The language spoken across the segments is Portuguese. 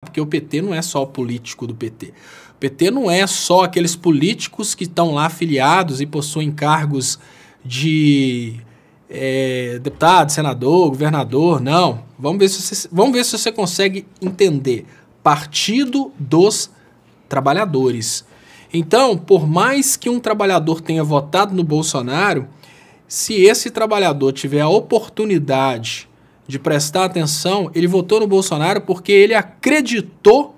Porque o PT não é só o político do PT. O PT não é só aqueles políticos que estão lá afiliados e possuem cargos de deputado, senador, governador. Não. Vamos ver se você consegue entender. Partido dos Trabalhadores. Então, por mais que um trabalhador tenha votado no Bolsonaro, se esse trabalhador tiver a oportunidade de prestar atenção, ele votou no Bolsonaro porque ele acreditou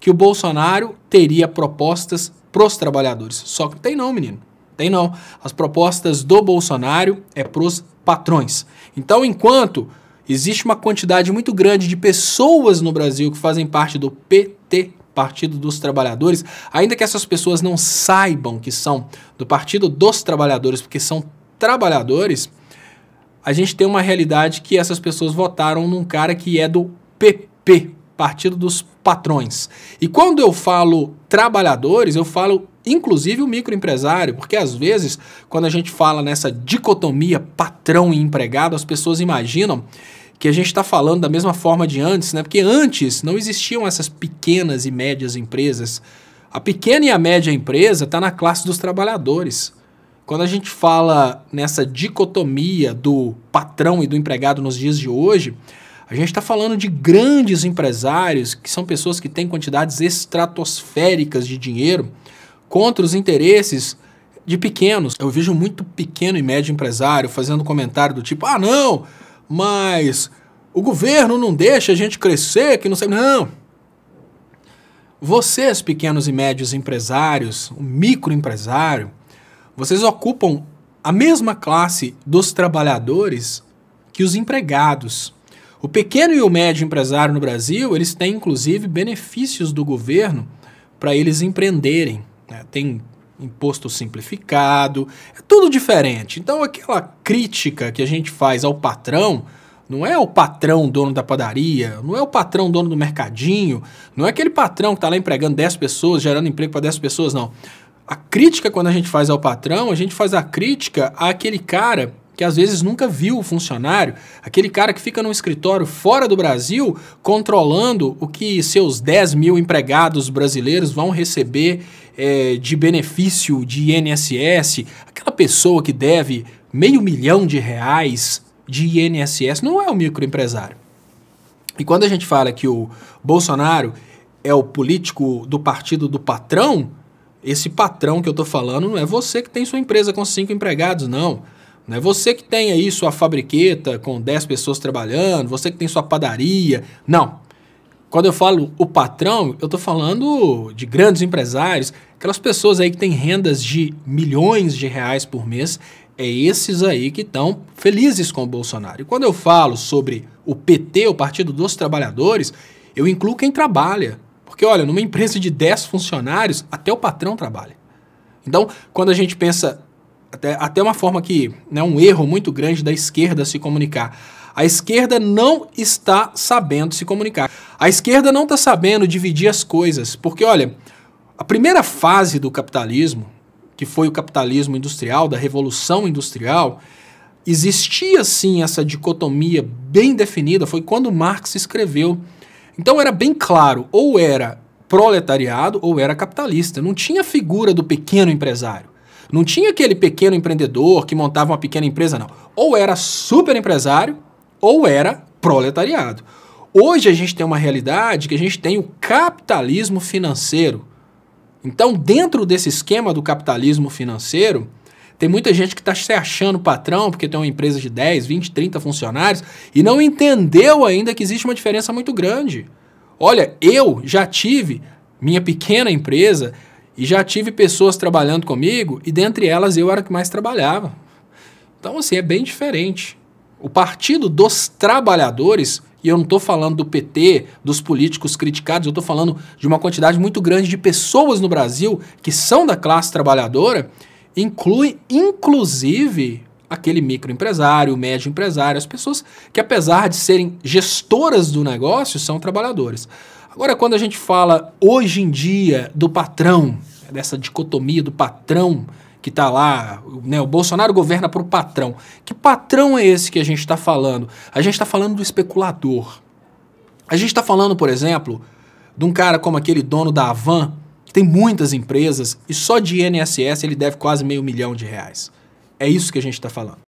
que o Bolsonaro teria propostas pros trabalhadores. Só que tem não, menino. Tem não. As propostas do Bolsonaro é pros patrões. Então, enquanto existe uma quantidade muito grande de pessoas no Brasil que fazem parte do PT, Partido dos Trabalhadores, ainda que essas pessoas não saibam que são do Partido dos Trabalhadores, porque são trabalhadores, a gente tem uma realidade que essas pessoas votaram num cara que é do PP, Partido dos Patrões. E quando eu falo trabalhadores, eu falo inclusive o microempresário, porque às vezes, quando a gente fala nessa dicotomia patrão e empregado, as pessoas imaginam que a gente está falando da mesma forma de antes, né? Porque antes não existiam essas pequenas e médias empresas. A pequena e a média empresa está na classe dos trabalhadores. Quando a gente fala nessa dicotomia do patrão e do empregado nos dias de hoje, a gente está falando de grandes empresários, que são pessoas que têm quantidades estratosféricas de dinheiro, contra os interesses de pequenos. Eu vejo muito pequeno e médio empresário fazendo comentário do tipo, ah, não, mas o governo não deixa a gente crescer, que não sei... Não. Vocês, pequenos e médios empresários, o microempresário, vocês ocupam a mesma classe dos trabalhadores que os empregados. O pequeno e o médio empresário no Brasil, eles têm, inclusive, benefícios do governo para eles empreenderem, né? Tem imposto simplificado, é tudo diferente. Então, aquela crítica que a gente faz ao patrão, não é o patrão dono da padaria, não é o patrão dono do mercadinho, não é aquele patrão que está lá empregando 10 pessoas, gerando emprego para 10 pessoas, não. A crítica, quando a gente faz ao patrão, a gente faz a crítica àquele cara que às vezes nunca viu o funcionário, aquele cara que fica num escritório fora do Brasil, controlando o que seus 10 mil empregados brasileiros vão receber de benefício de INSS, aquela pessoa que deve R$500 milhão de INSS, não é o microempresário. E quando a gente fala que o Bolsonaro é o político do partido do patrão, esse patrão que eu tô falando não é você que tem sua empresa com 5 empregados, não. Não é você que tem aí sua fabriqueta com 10 pessoas trabalhando, você que tem sua padaria, não. Quando eu falo o patrão, eu tô falando de grandes empresários, aquelas pessoas aí que têm rendas de milhões de reais por mês, é esses aí que estão felizes com o Bolsonaro. E quando eu falo sobre o PT, o Partido dos Trabalhadores, eu incluo quem trabalha. Porque, olha, numa empresa de 10 funcionários, até o patrão trabalha. Então, quando a gente pensa, até uma forma que, né, um erro muito grande da esquerda se comunicar. A esquerda não está sabendo se comunicar. A esquerda não está sabendo dividir as coisas. Porque, olha, a primeira fase do capitalismo, que foi o capitalismo industrial, da Revolução Industrial, existia sim essa dicotomia bem definida, foi quando Marx escreveu. Então era bem claro, ou era proletariado ou era capitalista. Não tinha figura do pequeno empresário. Não tinha aquele pequeno empreendedor que montava uma pequena empresa, não. Ou era super empresário ou era proletariado. Hoje a gente tem uma realidade que a gente tem o capitalismo financeiro. Então, dentro desse esquema do capitalismo financeiro, tem muita gente que está se achando patrão porque tem uma empresa de 10, 20, 30 funcionários e não entendeu ainda que existe uma diferença muito grande. Olha, eu já tive minha pequena empresa e já tive pessoas trabalhando comigo e dentre elas eu era que mais trabalhava. Então, assim, é bem diferente. O Partido dos Trabalhadores, e eu não estou falando do PT, dos políticos criticados, eu estou falando de uma quantidade muito grande de pessoas no Brasil que são da classe trabalhadora, inclui, inclusive, aquele microempresário, o médio empresário, as pessoas que, apesar de serem gestoras do negócio, são trabalhadores. Agora, quando a gente fala, hoje em dia, do patrão, dessa dicotomia do patrão que está lá, né, o Bolsonaro governa para o patrão. Que patrão é esse que a gente está falando? A gente está falando do especulador. A gente está falando, por exemplo, de um cara como aquele dono da Havan, que tem muitas empresas, e só de INSS ele deve quase R$500 mil. É isso que a gente está falando.